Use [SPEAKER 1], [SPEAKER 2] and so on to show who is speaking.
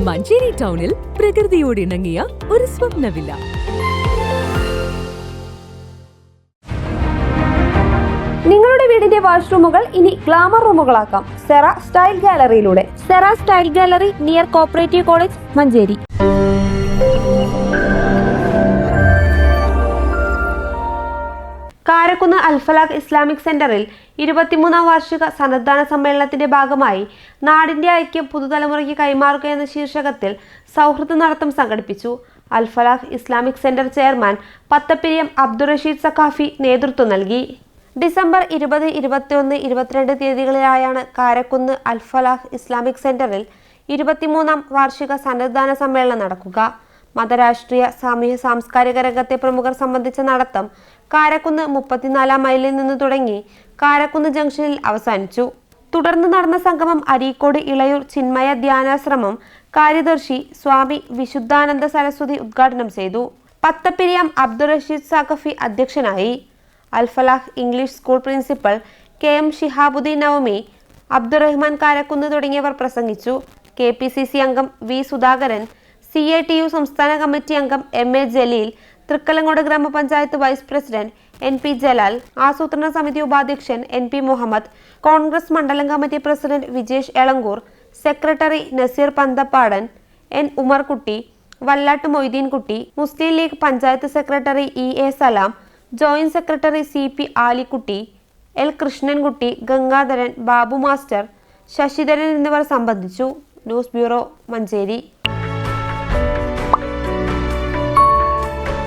[SPEAKER 1] മഞ്ചേരി ടൗണിൽ പ്രകൃതിയോട് ഇണങ്ങിയ ഒരു സ്വപ്ന വില്ല.
[SPEAKER 2] നിങ്ങളുടെ വീടിന്റെ വാഷ്റൂമുകൾ ഇനി ഗ്ലാമർ റൂമുകളാക്കാം സെറ സ്റ്റൈൽ ഗാലറിയിലൂടെ. Sera style gallery near cooperative college, Manjeri. Karakkunnu Alfalaq Islamic സെന്ററിൽ 23ാം വാർഷിക സന്നദ്ധാന സമ്മേളനത്തിന്റെ ഭാഗമായി നാടിന്റെ ഐക്യം പുതുതലമുറയ്ക്ക് കൈമാറുക എന്ന ശീർഷകത്തിൽ സൗഹൃദ നടത്തം സംഘടിപ്പിച്ചു. Alfalaq Islamic centre chairman Pathappiriyam Abdurasheed Sakhafi നേതൃത്വം നൽകി. ഡിസംബർ 20, 21, 22 തീയതികളിലായാണ് കാരക്കുന്ന് അൽഫലാഖ് ഇസ്ലാമിക് സെന്ററിൽ 23ാം വാർഷിക സന്നദ്ധാന സമ്മേളനം നടക്കുക. മതരാഷ്ട്രീയ സാമൂഹ്യ സാംസ്കാരിക രംഗത്തെ പ്രമുഖർ സംബന്ധിച്ച നടത്തം കാരക്കുന്ന് 34ാം മൈലിൽ നിന്ന് തുടങ്ങി കാരക്കുന്ന് ജംഗ്ഷനിൽ അവസാനിച്ചു. തുടർന്ന് നടന്ന സംഗമം അരീക്കോട് ഇളയൂർ ചിന്മയ ധ്യാനാശ്രമം കാര്യദർശി സ്വാമി വിശുദ്ധാനന്ദ സരസ്വതി ഉദ്ഘാടനം ചെയ്തു. പത്തപ്പിരിയം അബ്ദുറഷീദ് സഖാഫി അധ്യക്ഷനായി. Alfalaq English school principal KM Shihabuddin Navami, Abdurahman Karakkunnu തുടങ്ങിയവർ പ്രസംഗിച്ചു. KPCC അംഗം V സുധാകരൻ, CATU സംസ്ഥാന കമ്മിറ്റി അംഗം MA ജലീൽ, തൃക്കലങ്ങോട് ഗ്രാമപഞ്ചായത്ത് വൈസ് പ്രസിഡന്റ് NP ജലാൽ, ആസൂത്രണ സമിതി ഉപാധ്യക്ഷൻ NP മുഹമ്മദ്, കോൺഗ്രസ് മണ്ഡലം committee president Vijesh Elankur, secretary Naseer Panthappadan, N Umarkutty, Vallat Moideenkutty, Muslim League panchayat secretary EA Salam, joint secretary CP Alikutty, L Krishnankutty, Gangadharan, Babu master, Sasidharan എന്നിവർ സംബന്ധിച്ചു. News bureau, Manjeri.